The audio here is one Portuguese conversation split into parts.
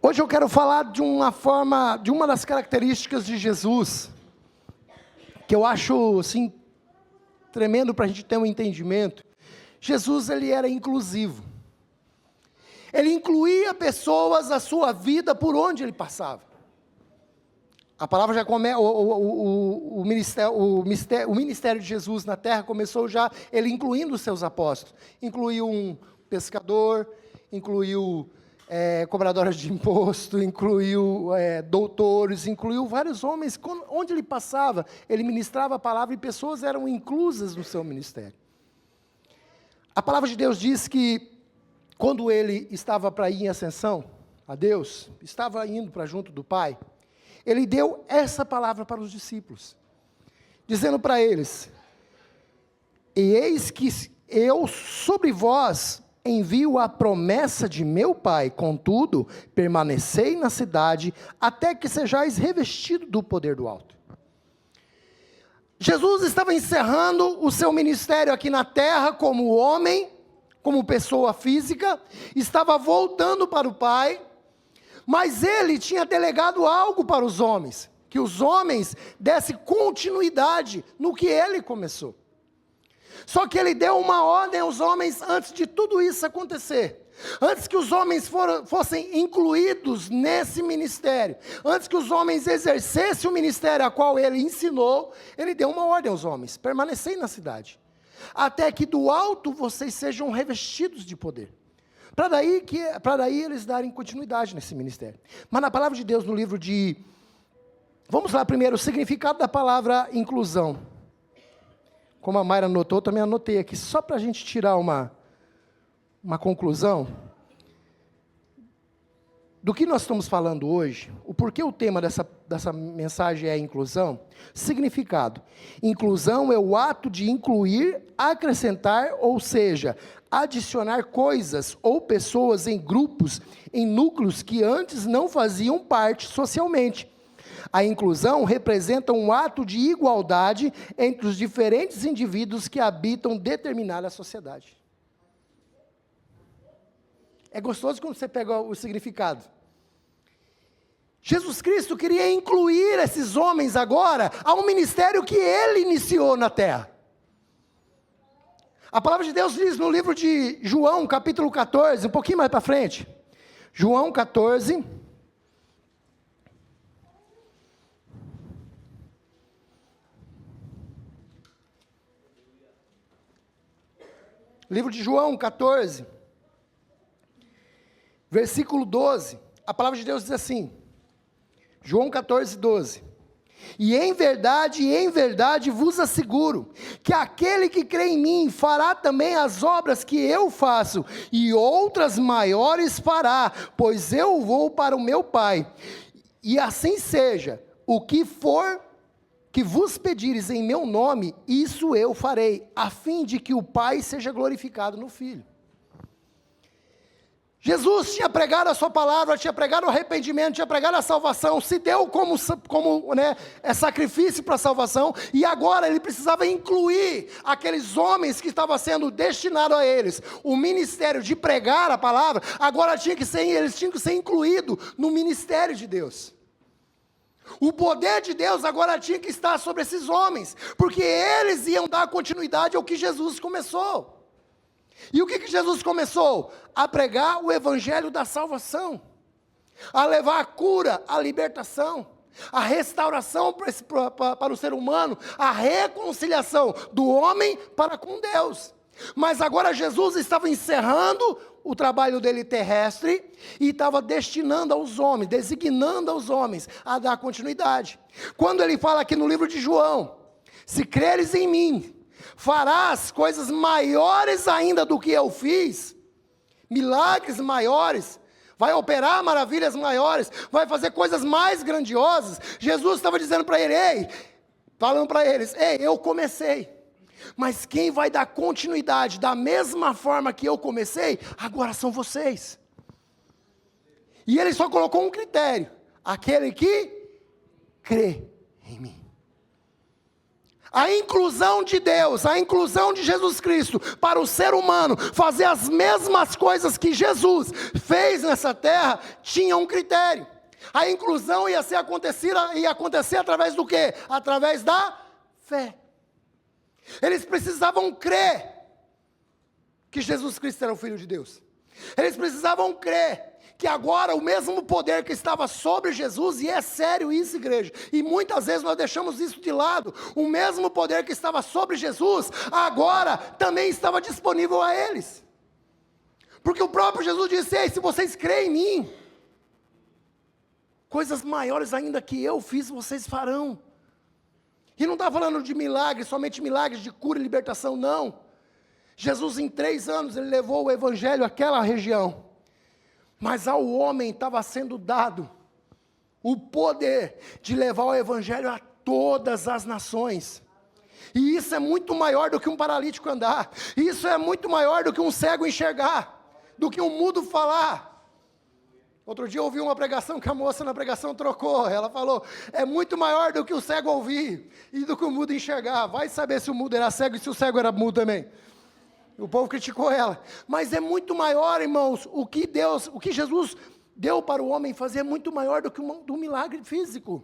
Hoje eu quero falar de uma das características de Jesus, que eu acho, assim, tremendo para a gente ter um entendimento. Jesus, ele era inclusivo. Ele incluía pessoas na sua vida por onde ele passava. A palavra já começa, o ministério de Jesus na terra começou já, ele incluindo os seus apóstolos. Incluiu um pescador, incluiu cobradores de imposto, incluiu doutores, incluiu vários homens. Onde ele passava, ele ministrava a palavra e pessoas eram inclusas no seu ministério. A palavra de Deus diz que quando ele estava para ir em ascensão a Deus, estava indo para junto do Pai, ele deu essa palavra para os discípulos, dizendo para eles: e eis que eu sobre vós envio a promessa de meu Pai, contudo, permanecei na cidade, até que sejais revestido do poder do alto. Jesus estava encerrando o seu ministério aqui na terra, como homem, como pessoa física, estava voltando para o Pai, mas ele tinha delegado algo para os homens, que os homens dessem continuidade no que ele começou. Só que ele deu uma ordem aos homens antes de tudo isso acontecer. Antes que os homens fossem incluídos nesse ministério, antes que os homens exercessem o ministério a qual ele ensinou, ele deu uma ordem aos homens: permanecei na cidade, até que do alto vocês sejam revestidos de poder. Para daí eles darem continuidade nesse ministério. Mas na palavra de Deus, no livro de... Vamos lá primeiro, o significado da palavra inclusão. Como a Mayra anotou, também anotei aqui, só para a gente tirar uma conclusão. Do que nós estamos falando hoje, o porquê o tema dessa mensagem é inclusão? Significado: inclusão é o ato de incluir, acrescentar, ou seja, adicionar coisas ou pessoas em grupos, em núcleos que antes não faziam parte socialmente. A inclusão representa um ato de igualdade entre os diferentes indivíduos que habitam determinada sociedade. É gostoso quando você pega o significado. Jesus Cristo queria incluir esses homens agora ao ministério que ele iniciou na terra. A palavra de Deus diz no livro de João, capítulo 14, um pouquinho mais para frente. João 14. Livro de João 14, versículo 12. A palavra de Deus diz assim, João 14, 12. E em verdade vos asseguro, que aquele que crê em mim, fará também as obras que eu faço, e outras maiores fará, pois eu vou para o meu Pai. E assim seja, o que for que vos pedires em meu nome, isso eu farei, a fim de que o Pai seja glorificado no Filho. Jesus tinha pregado a sua palavra, tinha pregado o arrependimento, tinha pregado a salvação, se deu como sacrifício para a salvação, e agora ele precisava incluir aqueles homens que estavam sendo destinados a eles. O ministério de pregar a palavra, agora eles tinham que ser incluídos no ministério de Deus. O poder de Deus agora tinha que estar sobre esses homens, porque eles iam dar continuidade ao que Jesus começou. E o que Jesus começou? A pregar o evangelho da salvação, a levar a cura, a libertação, a restauração para o ser humano, a reconciliação do homem para com Deus. Mas agora Jesus estava encerrando o trabalho dele terrestre e estava destinando aos homens, designando aos homens a dar continuidade. Quando ele fala aqui no livro de João: se creres em mim, farás coisas maiores ainda do que eu fiz, milagres maiores, vai operar maravilhas maiores, vai fazer coisas mais grandiosas. Jesus estava dizendo para falando para eles: ei, eu comecei, mas quem vai dar continuidade da mesma forma que eu comecei, agora são vocês. E ele só colocou um critério: aquele que crê em mim. A inclusão de Deus, a inclusão de Jesus Cristo para o ser humano fazer as mesmas coisas que Jesus fez nessa terra, tinha um critério. A inclusão ia acontecer através do quê? Através da fé. Eles precisavam crer que Jesus Cristo era o Filho de Deus. Eles precisavam crer que agora o mesmo poder que estava sobre Jesus, e é sério isso, igreja, e muitas vezes nós deixamos isso de lado, o mesmo poder que estava sobre Jesus, agora também estava disponível a eles. Porque o próprio Jesus disse: ei, se vocês creem em mim, coisas maiores ainda que eu fiz, vocês farão. E não está falando de milagres, somente milagres de cura e libertação, não. Jesus em 3 anos, ele levou o evangelho àquela região. Mas ao homem estava sendo dado o poder de levar o evangelho a todas as nações. E isso é muito maior do que um paralítico andar. Isso é muito maior do que um cego enxergar, do que um mudo falar. Outro dia eu ouvi uma pregação que a moça na pregação trocou. Ela falou: é muito maior do que o cego ouvir e do que o mudo enxergar. Vai saber se o mudo era cego e se o cego era mudo também. O povo criticou ela, mas é muito maior, irmãos, o que Jesus deu para o homem fazer é muito maior do que um milagre físico.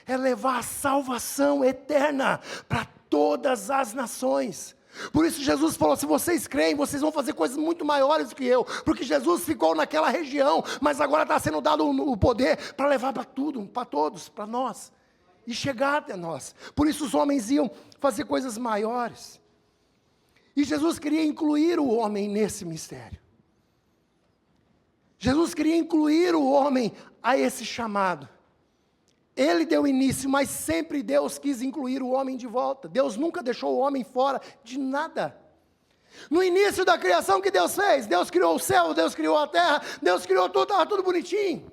É levar a salvação eterna para todas as nações. Por isso Jesus falou: se vocês creem, vocês vão fazer coisas muito maiores do que eu, porque Jesus ficou naquela região, mas agora está sendo dado o poder para levar para tudo, para todos, para nós, e chegar até nós. Por isso os homens iam fazer coisas maiores. E Jesus queria incluir o homem nesse mistério. Jesus queria incluir o homem a esse chamado. Ele deu início, mas sempre Deus quis incluir o homem de volta. Deus nunca deixou o homem fora de nada. No início da criação, o que Deus fez? Deus criou o céu, Deus criou a terra, Deus criou tudo, estava tudo bonitinho.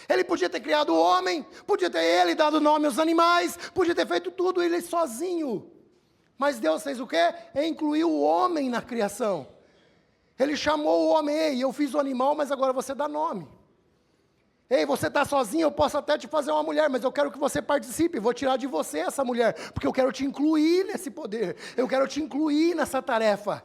Ele podia ter criado o homem, podia ter ele dado nome aos animais, podia ter feito tudo ele sozinho. Mas Deus fez o quê? Incluiu o homem na criação. Ele chamou o homem: ei, eu fiz o animal, mas agora você dá nome. Ei, você está sozinho, eu posso até te fazer uma mulher, mas eu quero que você participe, vou tirar de você essa mulher, porque eu quero te incluir nesse poder, eu quero te incluir nessa tarefa.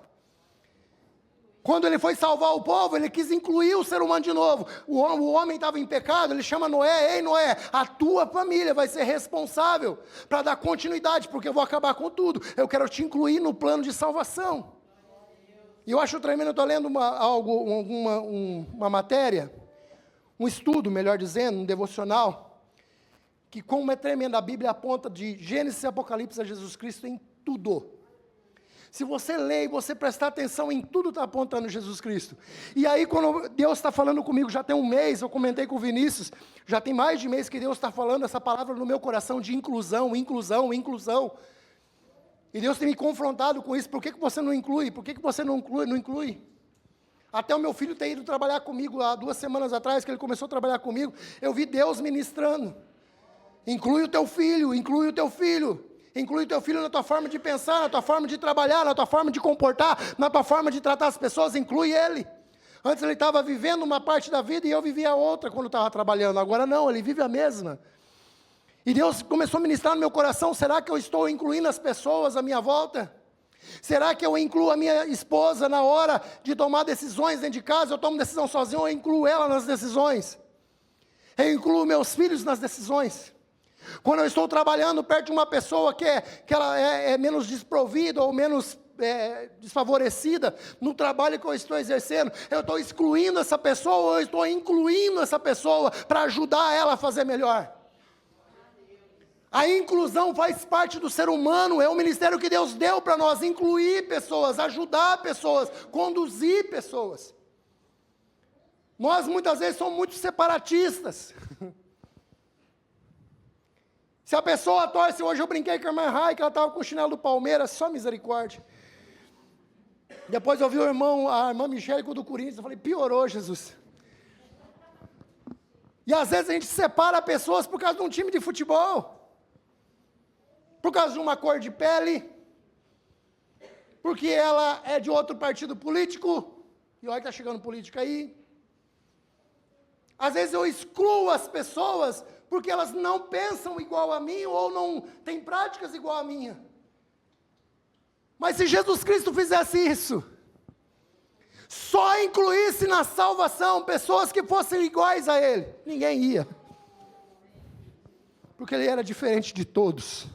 Quando ele foi salvar o povo, ele quis incluir o ser humano de novo. O homem estava em pecado, ele chama Noé: ei Noé, a tua família vai ser responsável para dar continuidade, porque eu vou acabar com tudo. Eu quero te incluir no plano de salvação. E eu acho tremendo, eu estou lendo uma matéria, um estudo, melhor dizendo, um devocional, que como é tremendo, a Bíblia aponta de Gênesis e Apocalipse a Jesus Cristo em tudo. Se você ler e você prestar atenção em tudo, está apontando Jesus Cristo. E aí quando Deus está falando comigo, já tem um mês, eu comentei com o Vinícius, já tem mais de mês que Deus está falando essa palavra no meu coração de inclusão, inclusão, inclusão. E Deus tem me confrontado com isso: por que você não inclui? Por que você não inclui? Até o meu filho ter ido trabalhar comigo há 2 semanas atrás, que ele começou a trabalhar comigo, eu vi Deus ministrando: inclui o teu filho, inclui o teu filho. Inclui o teu filho na tua forma de pensar, na tua forma de trabalhar, na tua forma de comportar, na tua forma de tratar as pessoas, inclui ele. Antes ele estava vivendo uma parte da vida e eu vivia outra quando estava trabalhando. Agora não, ele vive a mesma. E Deus começou a ministrar no meu coração: será que eu estou incluindo as pessoas à minha volta? Será que eu incluo a minha esposa na hora de tomar decisões dentro de casa? Eu tomo decisão sozinho ou eu incluo ela nas decisões? Eu incluo meus filhos nas decisões? Quando eu estou trabalhando perto de uma pessoa que ela é menos desprovida ou menos desfavorecida no trabalho que eu estou exercendo, eu estou excluindo essa pessoa ou eu estou incluindo essa pessoa para ajudar ela a fazer melhor? A inclusão faz parte do ser humano, é o ministério que Deus deu para nós: incluir pessoas, ajudar pessoas, conduzir pessoas. Nós muitas vezes somos muito separatistas. Se a pessoa torce, hoje eu brinquei com a irmã Rai, que ela estava com o chinelo do Palmeiras, só misericórdia. Depois eu vi a irmã Michele com o do Corinthians, eu falei: piorou, Jesus. E às vezes a gente separa pessoas por causa de um time de futebol, por causa de uma cor de pele, porque ela é de outro partido político, e olha que está chegando política aí. Às vezes eu excluo as pessoas porque elas não pensam igual a mim ou não têm práticas igual a minha. Mas se Jesus Cristo fizesse isso, só incluísse na salvação pessoas que fossem iguais a Ele, ninguém ia. Porque Ele era diferente de todos.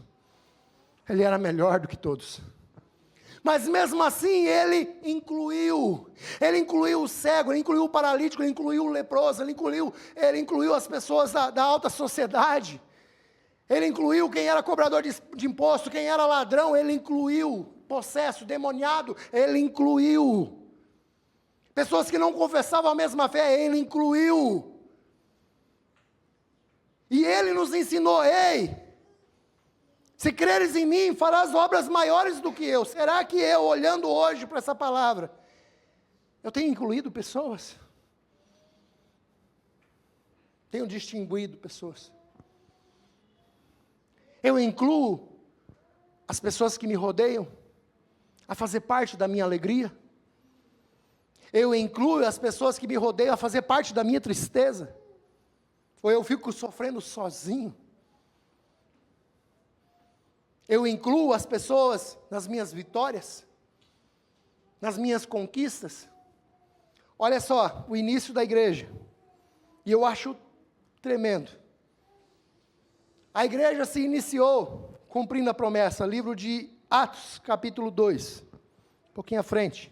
Ele era melhor do que todos. Mas mesmo assim, Ele incluiu o cego, Ele incluiu o paralítico, Ele incluiu o leproso, Ele incluiu as pessoas da alta sociedade. Ele incluiu quem era cobrador de imposto, quem era ladrão, Ele incluiu possesso, demoniado, Ele incluiu. Pessoas que não confessavam a mesma fé, Ele incluiu. E Ele nos ensinou, ei, se creres em mim, farás obras maiores do que eu. Será que eu, olhando hoje para essa palavra, eu tenho incluído pessoas? Tenho distinguido pessoas? Eu incluo as pessoas que me rodeiam a fazer parte da minha alegria? Eu incluo as pessoas que me rodeiam a fazer parte da minha tristeza? Ou eu fico sofrendo sozinho? Eu incluo as pessoas nas minhas vitórias? Nas minhas conquistas? Olha só, o início da igreja. E eu acho tremendo. A igreja se iniciou cumprindo a promessa, livro de Atos, capítulo 2. Um pouquinho à frente.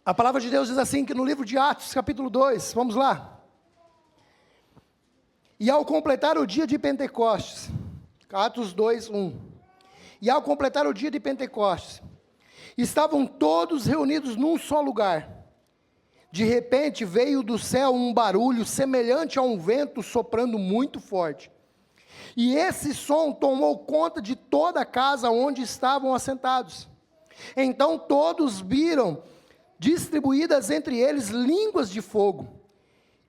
A palavra de Deus diz assim, que no livro de Atos, capítulo 2, vamos lá. E ao completar o dia de Pentecostes, Atos 2, 1. E ao completar o dia de Pentecostes, estavam todos reunidos num só lugar. De repente veio do céu um barulho semelhante a um vento soprando muito forte. E esse som tomou conta de toda a casa onde estavam assentados. Então todos viram distribuídas entre eles línguas de fogo,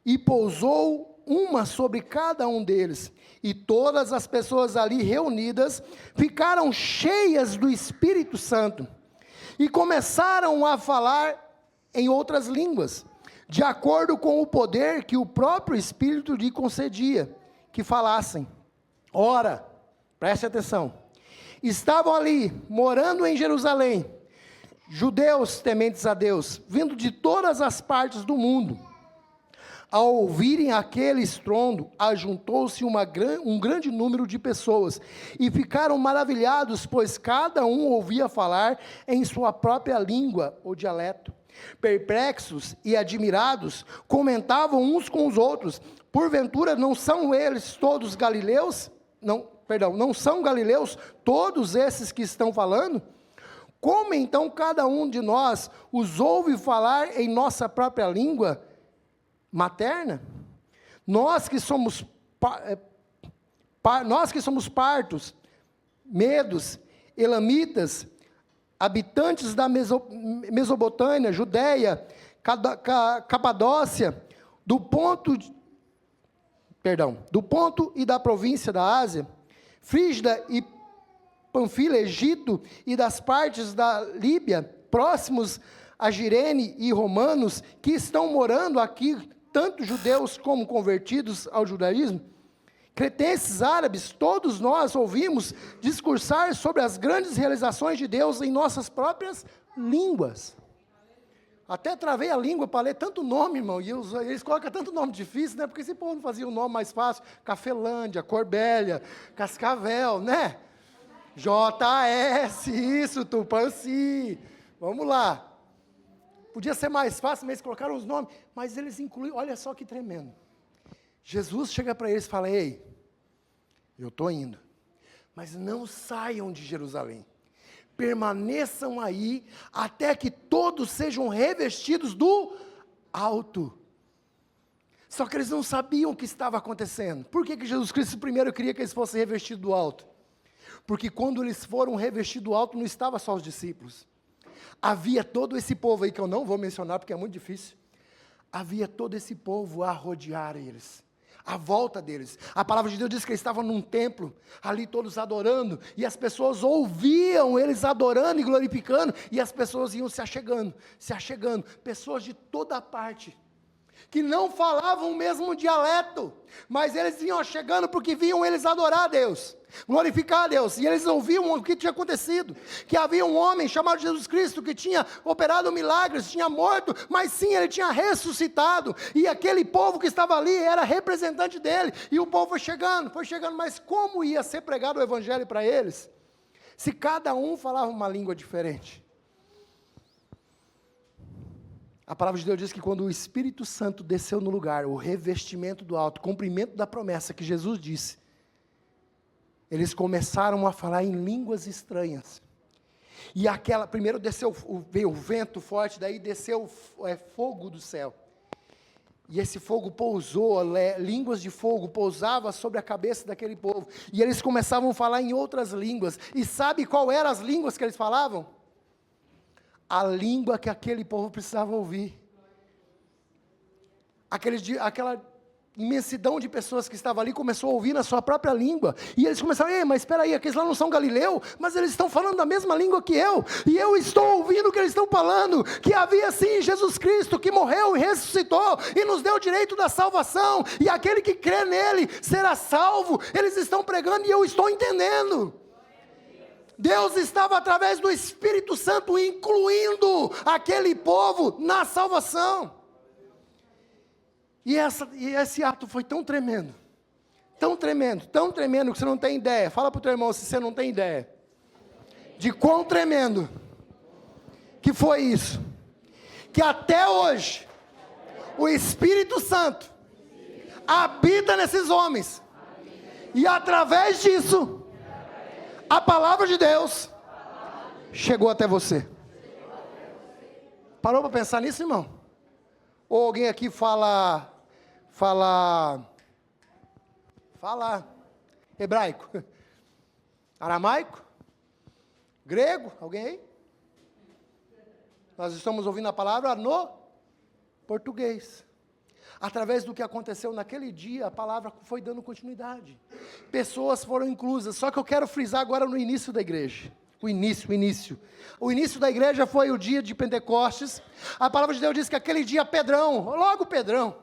e pousou uma sobre cada um deles, e todas as pessoas ali reunidas ficaram cheias do Espírito Santo, e começaram a falar em outras línguas, de acordo com o poder que o próprio Espírito lhe concedia, que falassem. Ora, preste atenção, estavam ali, morando em Jerusalém, judeus tementes a Deus, vindo de todas as partes do mundo. Ao ouvirem aquele estrondo, ajuntou-se um grande número de pessoas, e ficaram maravilhados, pois cada um ouvia falar em sua própria língua ou dialeto. Perplexos e admirados, comentavam uns com os outros, porventura não são eles todos galileus? Não são galileus todos esses que estão falando? Como então cada um de nós os ouve falar em nossa própria língua materna? Nós que somos partos, medos, elamitas, habitantes da Mesopotâmia, Judeia, Capadócia, do ponto e da província da Ásia, Frígida e Panfilha, Egito, e das partes da Líbia, próximos a Girene, e romanos, que estão morando aqui, tanto judeus como convertidos ao judaísmo, cretenses, árabes, todos nós ouvimos discursar sobre as grandes realizações de Deus em nossas próprias línguas. Até travei a língua para ler tanto nome, irmão, e eles colocam tanto nome difícil, né? Porque esse povo não fazia um nome mais fácil, Cafelândia, Corbélia, Cascavel, né? JS, isso, Tupanci, vamos lá. Podia ser mais fácil, mas eles colocaram os nomes, mas eles incluíram, olha só que tremendo. Jesus chega para eles e fala, ei, eu estou indo, mas não saiam de Jerusalém, permaneçam aí, até que todos sejam revestidos do alto. Só que eles não sabiam o que estava acontecendo. Por que Jesus Cristo primeiro queria que eles fossem revestidos do alto? Porque quando eles foram revestidos do alto, não estava só os discípulos. Havia todo esse povo aí, que eu não vou mencionar porque é muito difícil. Havia todo esse povo a rodear eles, à volta deles. A palavra de Deus diz que eles estavam num templo, ali todos adorando, e as pessoas ouviam eles adorando e glorificando, e as pessoas iam se achegando, pessoas de toda parte. que não falavam o mesmo dialeto, mas eles iam chegando porque viam eles adorar a Deus, glorificar a Deus, e eles ouviam o que tinha acontecido, que havia um homem chamado Jesus Cristo, que tinha operado milagres, tinha morto, mas sim, ele tinha ressuscitado, e aquele povo que estava ali, era representante dele, e o povo foi chegando, mas como ia ser pregado o evangelho para eles, se cada um falava uma língua diferente? A palavra de Deus diz que quando o Espírito Santo desceu no lugar, o revestimento do alto, o cumprimento da promessa que Jesus disse, eles começaram a falar em línguas estranhas. E primeiro veio o vento forte, daí desceu fogo do céu. E esse fogo pousou, línguas de fogo pousava sobre a cabeça daquele povo. E eles começavam a falar em outras línguas. E sabe qual eram as línguas que eles falavam? A língua que aquele povo precisava ouvir. Aquela imensidão de pessoas que estavam ali começou a ouvir na sua própria língua, e eles começaram, mas espera aí, aqueles lá não são galileu, mas eles estão falando a mesma língua que eu, e eu estou ouvindo o que eles estão falando, que havia sim Jesus Cristo, que morreu e ressuscitou, e nos deu o direito da salvação, e aquele que crê nele, será salvo. Eles estão pregando e eu estou entendendo. Deus estava através do Espírito Santo incluindo aquele povo na salvação. E esse ato foi tão tremendo, que você não tem ideia. Fala para o teu irmão se você não tem ideia de quão tremendo que foi isso, que até hoje o Espírito Santo habita nesses homens, e através disso a palavra de Deus chegou até você. Parou para pensar nisso, irmão? Ou alguém aqui fala hebraico, aramaico, grego, alguém aí? Nós estamos ouvindo a palavra no português. Através do que aconteceu naquele dia, a palavra foi dando continuidade. Pessoas foram inclusas, só que eu quero frisar agora no início da igreja. O início da igreja foi o dia de Pentecostes. A palavra de Deus diz que aquele dia logo Pedrão,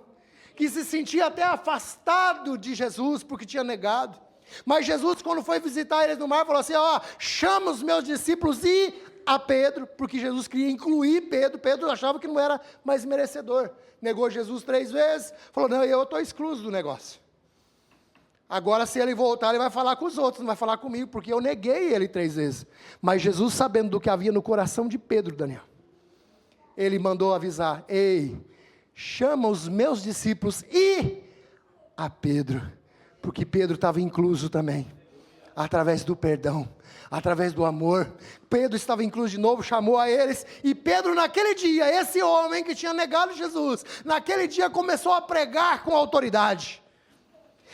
que se sentia até afastado de Jesus, porque tinha negado. Mas Jesus, quando foi visitar eles no mar, falou assim, chama os meus discípulos e a Pedro, porque Jesus queria incluir Pedro. Pedro achava que não era mais merecedor. Negou Jesus 3 vezes, falou, não, eu estou excluso do negócio. Agora, se ele voltar, ele vai falar com os outros, não vai falar comigo, porque eu neguei ele 3 vezes. Mas Jesus, sabendo do que havia no coração de Pedro, Daniel, ele mandou avisar, chama os meus discípulos e a Pedro, porque Pedro estava incluso também, através do perdão, através do amor. Pedro estava incluso de novo, chamou a eles, e Pedro naquele dia, esse homem que tinha negado Jesus, naquele dia começou a pregar com autoridade.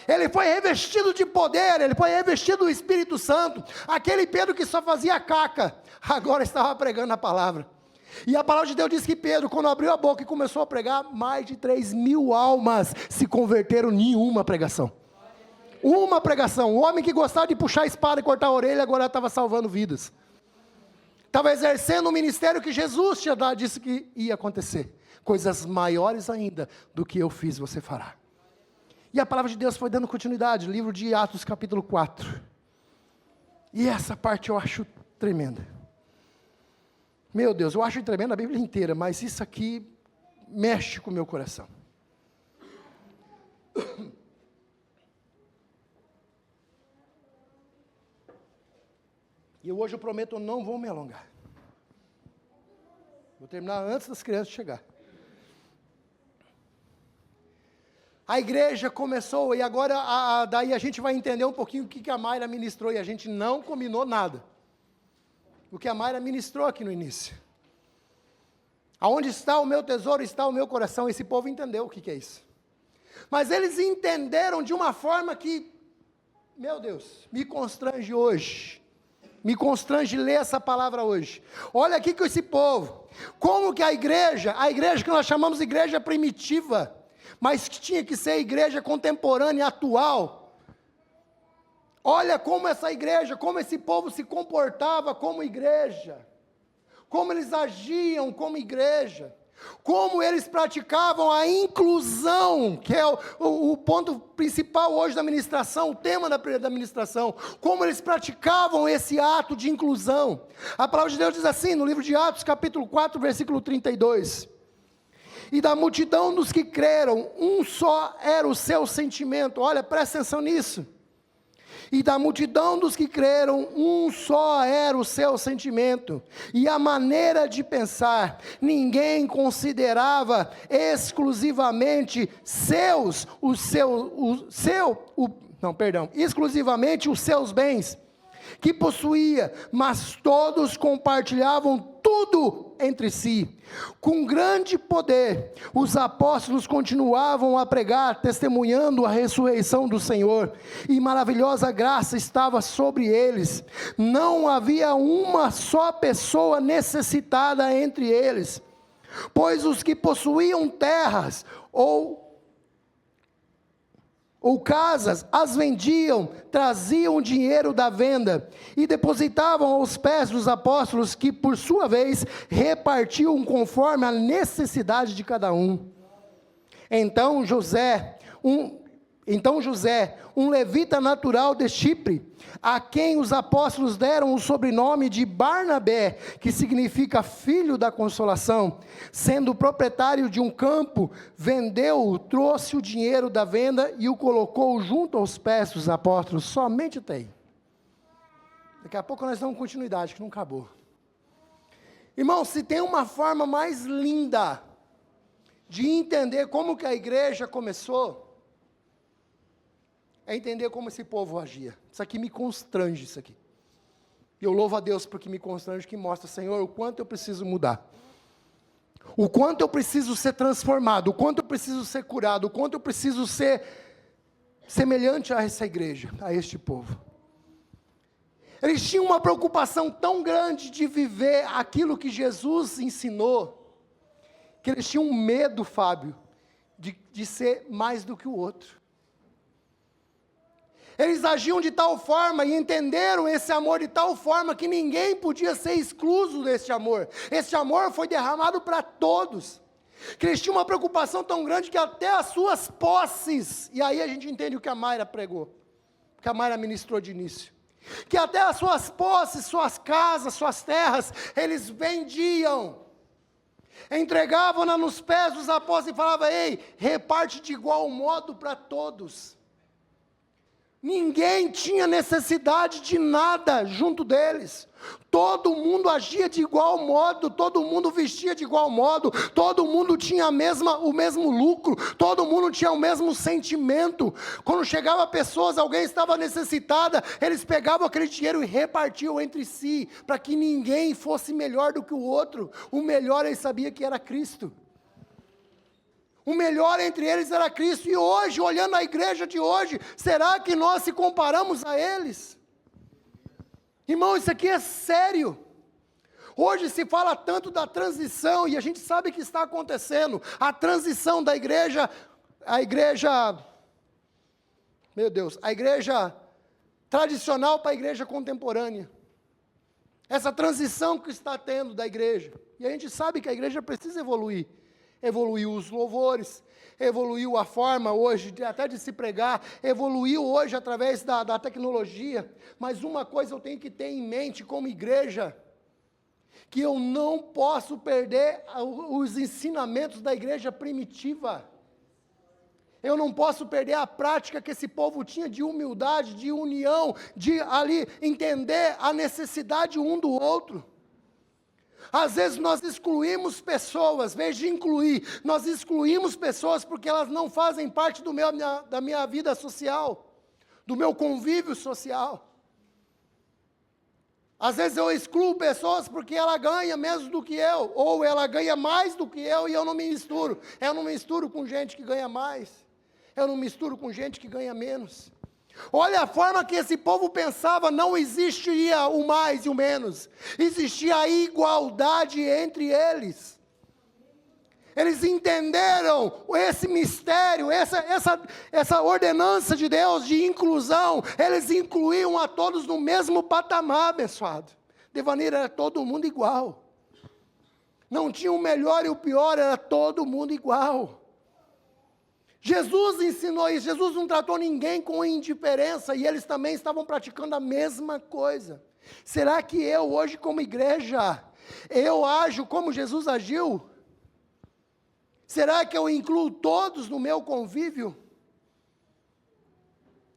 Ele foi revestido de poder, ele foi revestido do Espírito Santo. Aquele Pedro que só fazia caca, agora estava pregando a palavra. E a palavra de Deus diz que Pedro, quando abriu a boca e começou a pregar, mais de 3.000 almas se converteram em uma pregação. Uma pregação. O homem que gostava de puxar a espada e cortar a orelha, agora estava salvando vidas. Estava exercendo o ministério que Jesus tinha dado, disse que ia acontecer. Coisas maiores ainda do que eu fiz, você fará. E a palavra de Deus foi dando continuidade, livro de Atos capítulo 4. E essa parte eu acho tremenda. Meu Deus, eu acho tremenda a Bíblia inteira, mas isso aqui mexe com o meu coração. E hoje eu prometo, eu não vou me alongar. Vou terminar antes das crianças chegar. A igreja começou, e agora daí a gente vai entender um pouquinho o que a Mayra ministrou, e a gente não combinou nada. O que a Mayra ministrou aqui no início. Aonde está o meu tesouro, está o meu coração. Esse povo entendeu o que é isso. Mas eles entenderam de uma forma que, meu Deus, me constrange hoje. Me constrange ler essa palavra hoje. Olha aqui com esse povo. Como que a igreja que nós chamamos de igreja primitiva, mas que tinha que ser a igreja contemporânea, atual. Olha como essa igreja, como esse povo se comportava como igreja, como eles agiam como igreja. Como eles praticavam a inclusão, que é o ponto principal hoje da ministração, o tema da ministração. Como eles praticavam esse ato de inclusão. A palavra de Deus diz assim, no livro de Atos, capítulo 4, versículo 32. E da multidão dos que creram, um só era o seu sentimento. Olha, presta atenção nisso. E da multidão dos que creram, um só era o seu sentimento, e a maneira de pensar. Ninguém considerava exclusivamente exclusivamente os seus bens que possuía, mas todos compartilhavam tudo entre si. Com grande poder, os apóstolos continuavam a pregar, testemunhando a ressurreição do Senhor, e maravilhosa graça estava sobre eles. Não havia uma só pessoa necessitada entre eles, pois os que possuíam terras ou casas, as vendiam, traziam o dinheiro da venda e depositavam aos pés dos apóstolos, que por sua vez repartiam conforme a necessidade de cada um. Então José, um levita natural de Chipre, a quem os apóstolos deram o sobrenome de Barnabé, que significa filho da consolação, sendo proprietário de um campo, vendeu-o, trouxe o dinheiro da venda e o colocou junto aos pés dos apóstolos. Somente até aí. Daqui a pouco nós damos continuidade, que não acabou. Irmão, se tem uma forma mais linda de entender como que a igreja começou, é entender como esse povo agia. Isso aqui me constrange, isso aqui. E eu louvo a Deus porque me constrange, que mostra, Senhor, o quanto eu preciso mudar. O quanto eu preciso ser transformado, o quanto eu preciso ser curado, o quanto eu preciso ser semelhante a essa igreja, a este povo. Eles tinham uma preocupação tão grande de viver aquilo que Jesus ensinou, que eles tinham medo, Fábio, de ser mais do que o outro. Eles agiam de tal forma e entenderam esse amor de tal forma que ninguém podia ser excluso desse amor. Esse amor foi derramado para todos. Que eles tinham uma preocupação tão grande que até as suas posses, e aí a gente entende o que a Mayra pregou, que a Mayra ministrou de início, que até as suas posses, suas casas, suas terras, eles vendiam, entregavam-na nos pés dos apóstolos e falavam: ei, reparte de igual modo para todos. Ninguém tinha necessidade de nada junto deles. Todo mundo agia de igual modo, todo mundo vestia de igual modo, todo mundo tinha o mesmo lucro, todo mundo tinha o mesmo sentimento. Quando chegava pessoas, alguém estava necessitada, eles pegavam aquele dinheiro e repartiam entre si, para que ninguém fosse melhor do que o outro. O melhor eles sabiam que era Cristo. O melhor entre eles era Cristo. E hoje, olhando a igreja de hoje, será que nós se comparamos a eles? Irmão, isso aqui é sério. Hoje se fala tanto da transição, e a gente sabe que está acontecendo. A transição da igreja, a igreja tradicional para a igreja contemporânea. Essa transição que está tendo da igreja. E a gente sabe que a igreja precisa evoluir. Evoluiu os louvores, evoluiu a forma hoje até de se pregar, evoluiu hoje através da tecnologia, mas uma coisa eu tenho que ter em mente como igreja, que eu não posso perder os ensinamentos da igreja primitiva. Eu não posso perder a prática que esse povo tinha de humildade, de união, de ali entender a necessidade um do outro. Às vezes nós excluímos pessoas, em vez de incluir, nós excluímos pessoas porque elas não fazem parte da minha vida social, do meu convívio social. Às vezes eu excluo pessoas porque ela ganha menos do que eu, ou ela ganha mais do que eu e eu não me misturo. Eu não me misturo com gente que ganha mais, eu não me misturo com gente que ganha menos. Olha a forma que esse povo pensava, não existiria o mais e o menos, existia a igualdade entre eles. Eles entenderam esse mistério, essa ordenança de Deus de inclusão, eles incluíam a todos no mesmo patamar, abençoado. De maneira era todo mundo igual. Não tinha o melhor e o pior, era todo mundo igual. Jesus ensinou isso, Jesus não tratou ninguém com indiferença, e eles também estavam praticando a mesma coisa. Será que eu hoje como igreja, eu ajo como Jesus agiu? Será que eu incluo todos no meu convívio?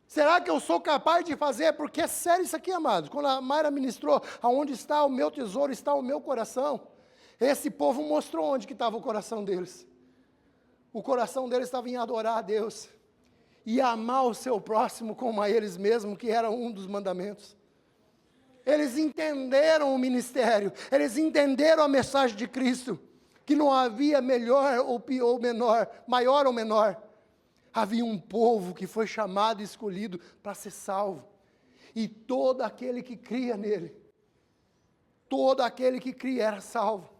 Será que eu sou capaz de fazer? Porque é sério isso aqui, amados. Quando a Mayra ministrou, aonde está o meu tesouro, está o meu coração. Esse povo mostrou onde que estava o coração deles. O coração deles estava em adorar a Deus. E amar o seu próximo como a eles mesmos, que era um dos mandamentos. Eles entenderam o ministério. Eles entenderam a mensagem de Cristo. Que não havia melhor ou pior ou menor, maior ou menor. Havia um povo que foi chamado e escolhido para ser salvo. E todo aquele que cria nele, todo aquele que cria era salvo.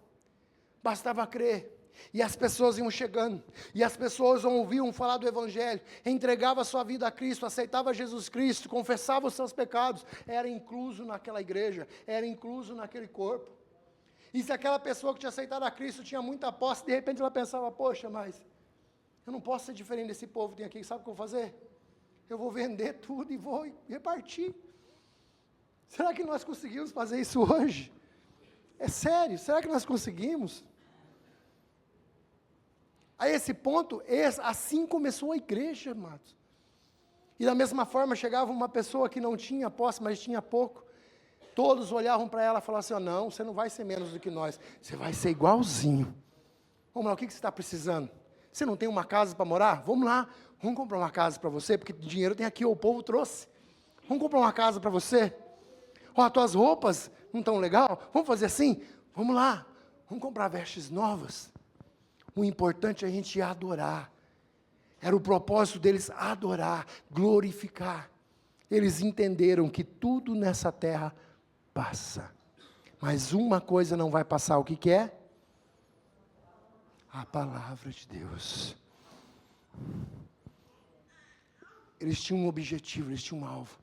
Bastava crer. E as pessoas iam chegando, e as pessoas ouviam falar do Evangelho, entregava sua vida a Cristo, aceitava Jesus Cristo, confessava os seus pecados, era incluso naquela igreja, era incluso naquele corpo. E se aquela pessoa que tinha aceitado a Cristo tinha muita posse, de repente ela pensava, poxa, mas eu não posso ser diferente desse povo que tem aqui, sabe o que eu vou fazer? Eu vou vender tudo e vou repartir. Será que nós conseguimos fazer isso hoje? É sério, será que nós conseguimos? A esse ponto, assim começou a igreja, amados. E da mesma forma, chegava uma pessoa que não tinha posse, mas tinha pouco. Todos olhavam para ela e falavam assim, não, você não vai ser menos do que nós, você vai ser igualzinho. Vamos lá, o que você está precisando? Você não tem uma casa para morar? Vamos lá, vamos comprar uma casa para você, porque dinheiro tem aqui, o povo trouxe. Vamos comprar uma casa para você? Ó, as tuas roupas não estão legal? Vamos fazer assim? Vamos lá, vamos comprar vestes novas. O importante é a gente adorar. Era o propósito deles adorar, glorificar. Eles entenderam que tudo nessa terra passa. Mas uma coisa não vai passar, o que que é? A palavra de Deus. Eles tinham um objetivo, eles tinham um alvo.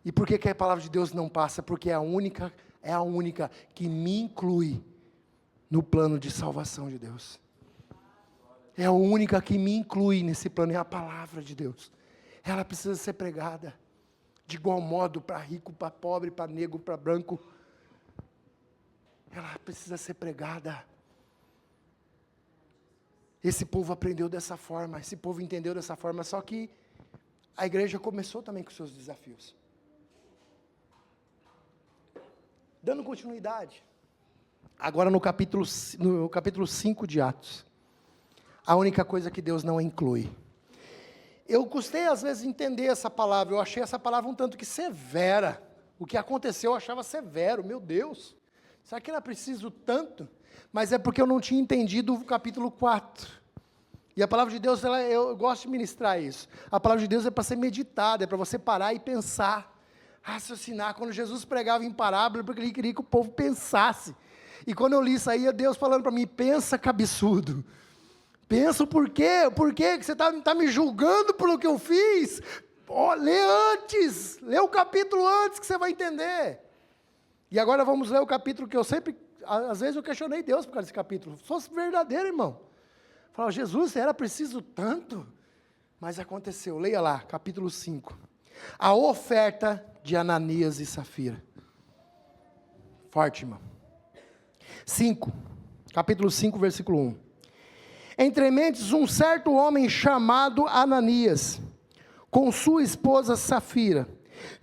E por que que a palavra de Deus não passa? Porque é a única que me inclui no plano de salvação de Deus. É a única que me inclui nesse plano, é a palavra de Deus. Ela precisa ser pregada, de igual modo, para rico, para pobre, para negro, para branco. Ela precisa ser pregada. Esse povo aprendeu dessa forma, esse povo entendeu dessa forma, só que a igreja começou também com seus desafios. Dando continuidade, agora no capítulo 5 de Atos. A única coisa que Deus não inclui. Eu custei às vezes entender essa palavra, eu achei essa palavra um tanto que severa. O que aconteceu eu achava severo, meu Deus. Será que era preciso tanto? Mas é porque eu não tinha entendido o capítulo 4. E a palavra de Deus, eu gosto de ministrar isso. A palavra de Deus é para ser meditada, é para você parar e pensar, raciocinar. Quando Jesus pregava em parábola, porque ele queria que o povo pensasse. E quando eu li isso aí, é Deus falando para mim, pensa cabeçudo. Pensa por quê que você está me julgando pelo que eu fiz? Lê antes, lê o capítulo antes que você vai entender. E agora vamos ler o capítulo que eu sempre, às vezes eu questionei Deus por causa desse capítulo. Se fosse verdadeiro, irmão. Falava, Jesus, era preciso tanto? Mas aconteceu, leia lá, capítulo 5. A oferta de Ananias e Safira. Forte, irmão. Capítulo 5, versículo 1. Entre mentes, um certo homem chamado Ananias, com sua esposa Safira,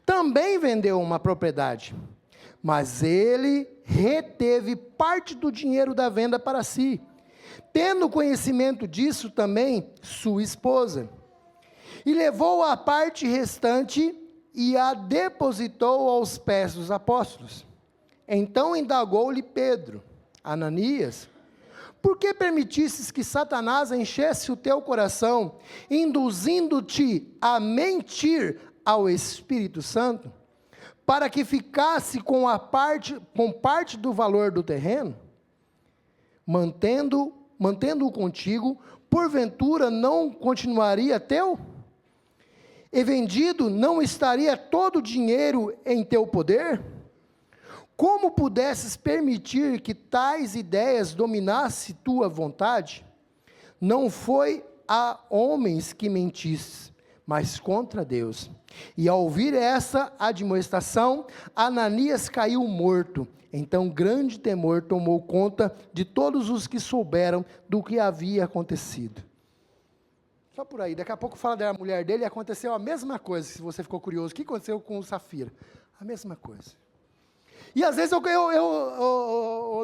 também vendeu uma propriedade, mas ele reteve parte do dinheiro da venda para si, tendo conhecimento disso também sua esposa, e levou a parte restante e a depositou aos pés dos apóstolos. Então indagou-lhe Pedro, Ananias, por que permitisses que Satanás enchesse o teu coração, induzindo-te a mentir ao Espírito Santo, para que ficasse com parte do valor do terreno? Mantendo-o contigo, porventura não continuaria teu? E vendido, não estaria todo o dinheiro em teu poder? como pudesses permitir que tais ideias dominassem tua vontade? Não foi a homens que mentiste, mas contra Deus. E ao ouvir essa admoestação, Ananias caiu morto. Então grande temor tomou conta de todos os que souberam do que havia acontecido. Só por aí, daqui a pouco fala da mulher dele e aconteceu a mesma coisa, se você ficou curioso. O que aconteceu com o Safira? A mesma coisa. E às vezes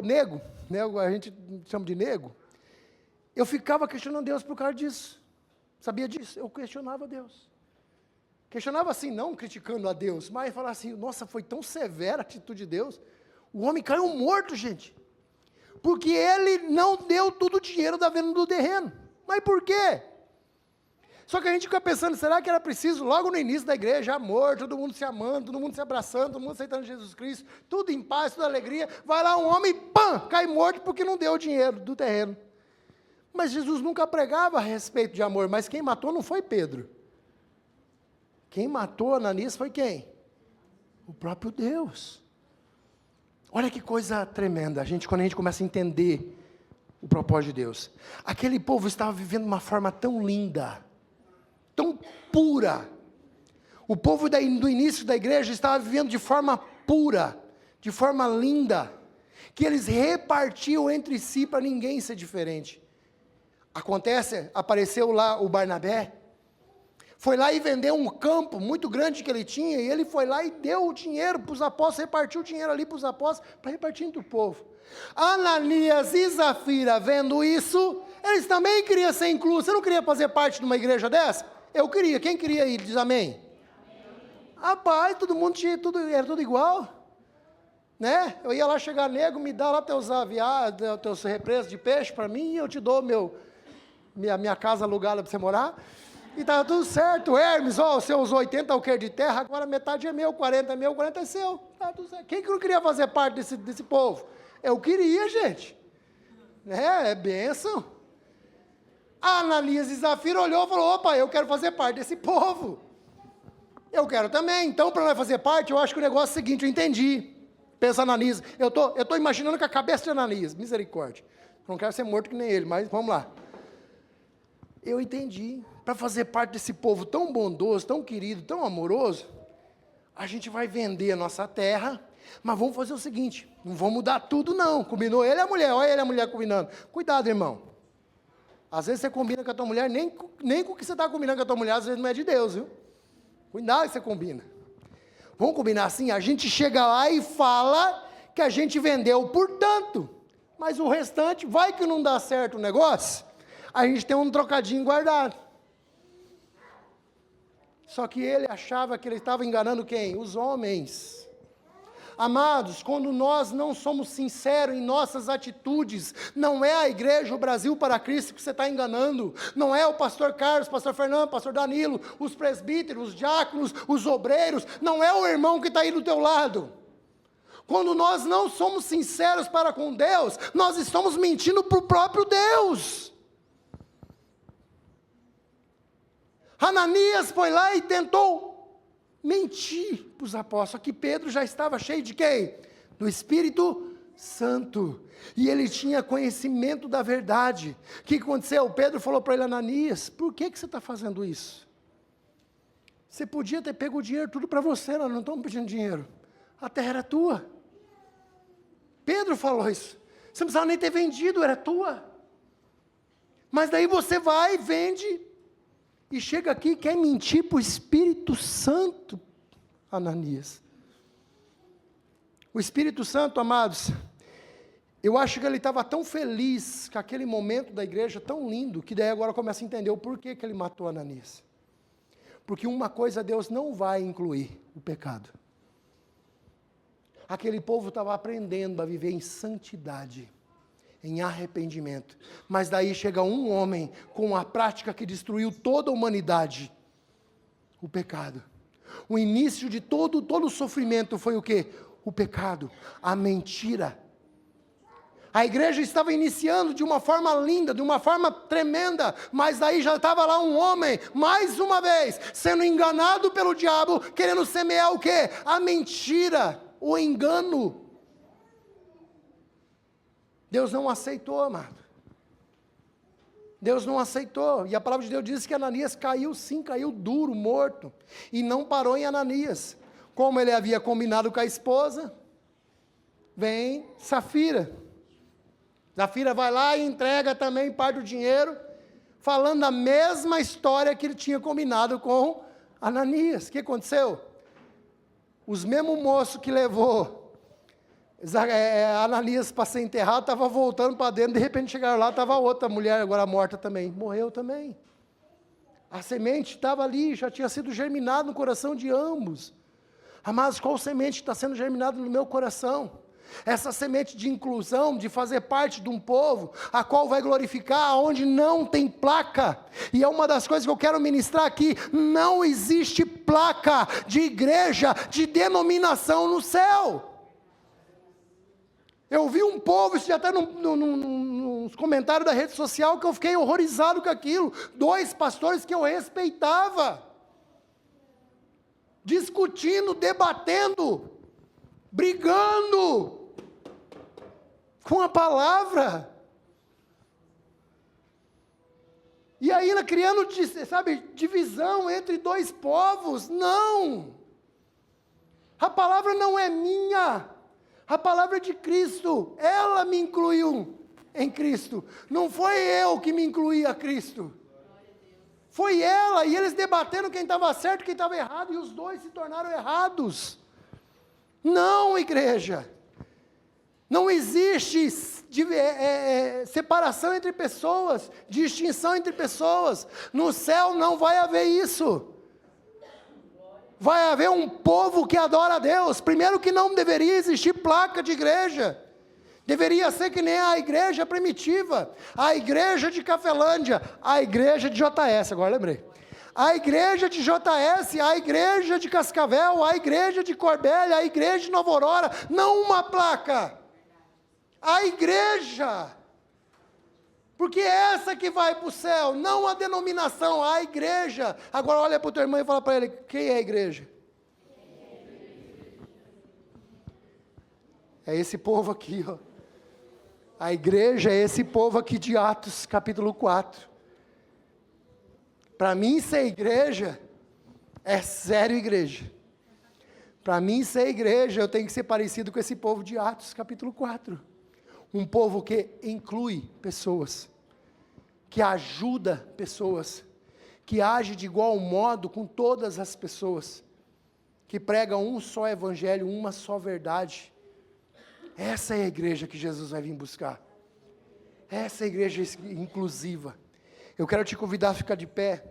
nego, a gente chama de nego, eu ficava questionando Deus por causa disso. Sabia disso? Eu questionava Deus. Questionava assim, não criticando a Deus, mas falava assim, nossa, foi tão severa a atitude de Deus. O homem caiu morto, gente. Porque ele não deu todo o dinheiro da venda do terreno. Mas por quê? Só que a gente fica pensando, será que era preciso, logo no início da igreja, amor, todo mundo se amando, todo mundo se abraçando, todo mundo aceitando Jesus Cristo, tudo em paz, tudo alegria, vai lá um homem, pã, cai morto porque não deu o dinheiro do terreno. Mas Jesus nunca pregava a respeito de amor, mas quem matou não foi Pedro. Quem matou Ananias foi quem? O próprio Deus. Olha que coisa tremenda, quando a gente começa a entender o propósito de Deus. Aquele povo estava vivendo de uma forma tão linda, tão pura. O povo do início da igreja estava vivendo de forma pura, de forma linda, que eles repartiam entre si para ninguém ser diferente. Apareceu lá o Barnabé, foi lá e vendeu um campo muito grande que ele tinha, e ele foi lá e deu o dinheiro para os apóstolos, repartiu o dinheiro ali para os apóstolos, para repartir entre o povo. Ananias e Safira, vendo isso, eles também queriam ser inclusos. Você não queria fazer parte de uma igreja dessa? Eu queria. Quem queria ir? Diz amém. Rapaz, todo mundo tinha, era tudo igual. Né? Eu ia lá chegar, nego, me dá lá teus aviados, teus represas de peixe para mim, e eu te dou minha casa alugada para você morar. E estava tudo certo. Hermes, você usou 80 alqueires de terra, agora metade é meu, 40 é meu, 40 é seu. Tá tudo certo. Quem que não queria fazer parte desse povo? Eu queria, gente. É bênção. Ananias e Safira olhou e falou, opa, eu quero fazer parte desse povo. Eu quero também. Então, para nós fazer parte, eu acho que o negócio é o seguinte, eu entendi. Pensa Ananias. Eu tô imaginando que a cabeça de Ananias, misericórdia. Não quero ser morto que nem ele, mas vamos lá. Eu entendi. Para fazer parte desse povo tão bondoso, tão querido, tão amoroso, a gente vai vender a nossa terra, mas vamos fazer o seguinte, não vamos mudar tudo não, combinou ele e a mulher, olha ele e a mulher combinando, cuidado irmão, às vezes você combina com a tua mulher, nem com o que você está combinando com a tua mulher, às vezes não é de Deus, viu, cuidado que você combina, vamos combinar assim, a gente chega lá e fala que a gente vendeu por tanto, mas o restante, vai que não dá certo o negócio, a gente tem um trocadinho guardado. Só que ele achava que ele estava enganando quem? Os homens. Amados, quando nós não somos sinceros em nossas atitudes, não é a igreja, o Brasil para Cristo que você está enganando, não é o pastor Carlos, pastor Fernando, pastor Danilo, os presbíteros, os diáconos, os obreiros, não é o irmão que está aí do teu lado. Quando nós não somos sinceros para com Deus, nós estamos mentindo para o próprio Deus. Ananias foi lá e tentou mentir para os apóstolos, só que Pedro já estava cheio de quem? Do Espírito Santo, e ele tinha conhecimento da verdade. O que aconteceu? Pedro falou para ele, Ananias, por que você está fazendo isso? Você podia ter pego o dinheiro tudo para você, nós não estamos pedindo dinheiro, a terra era tua. Pedro falou isso, você não precisava nem ter vendido, era tua. Mas daí você vai, vende, e chega aqui e quer mentir para o Espírito Santo, Ananias. O Espírito Santo, amados, eu acho que ele estava tão feliz com aquele momento da igreja, tão lindo, que daí agora começa a entender o porquê que ele matou Ananias. Porque uma coisa Deus não vai incluir, o pecado. Aquele povo estava aprendendo a viver em santidade, em arrependimento, mas daí chega um homem com a prática que destruiu toda a humanidade, o pecado. O início de todo o sofrimento foi o quê? O pecado, a mentira. A igreja estava iniciando de uma forma linda, de uma forma tremenda, mas daí já estava lá um homem, mais uma vez, sendo enganado pelo diabo, querendo semear o quê? A mentira, o engano. Deus não aceitou, amado. Deus não aceitou. E a palavra de Deus diz que Ananias caiu sim, caiu duro, morto. E não parou em Ananias. Como ele havia combinado com a esposa, vem Safira. Safira vai lá e entrega também parte do dinheiro, falando a mesma história que ele tinha combinado com Ananias. O que aconteceu? Os mesmos moços que levou Ananias para ser enterrado, estava voltando para dentro, de repente chegaram lá, estava outra mulher agora morta também, morreu também. A semente estava ali, já tinha sido germinada no coração de ambos. Amados, qual semente está sendo germinada no meu coração? Essa semente de inclusão, de fazer parte de um povo, a qual vai glorificar onde não tem placa. E é uma das coisas que eu quero ministrar aqui: não existe placa de igreja, de denominação no céu. Eu vi um povo, isso já está nos comentários da rede social, que eu fiquei horrorizado com aquilo. 2 pastores que eu respeitava, discutindo, debatendo, brigando com a palavra. E ainda criando, divisão entre 2 povos. Não! A palavra não é minha. A palavra é de Cristo. Ela me incluiu em Cristo. Não foi eu que me incluí a Cristo. Foi ela, e eles debatendo quem estava certo e quem estava errado, e os 2 se tornaram errados. Não, igreja. Não existe separação entre pessoas, distinção entre pessoas. No céu não vai haver isso. Vai haver um povo que adora a Deus. Primeiro, que não deveria existir placa de igreja. Deveria ser que nem a igreja primitiva, a igreja de Cafelândia, a igreja de JS, agora lembrei. A igreja de JS, a igreja de Cascavel, a igreja de Corbélia, a igreja de Nova Aurora, não uma placa. A igreja. Porque é essa que vai para o céu, não a denominação, a igreja. Agora olha para o teu irmão e fala para ele: quem é a igreja? É esse povo aqui, ó. A igreja é esse povo aqui de Atos, capítulo 4. Para mim ser igreja, é sério igreja. Para mim ser igreja, eu tenho que ser parecido com esse povo de Atos, capítulo 4. Um povo que inclui pessoas, que ajuda pessoas, que age de igual modo com todas as pessoas, que prega um só evangelho, uma só verdade. Essa é a igreja que Jesus vai vir buscar. Essa é a igreja inclusiva. Eu quero te convidar a ficar de pé.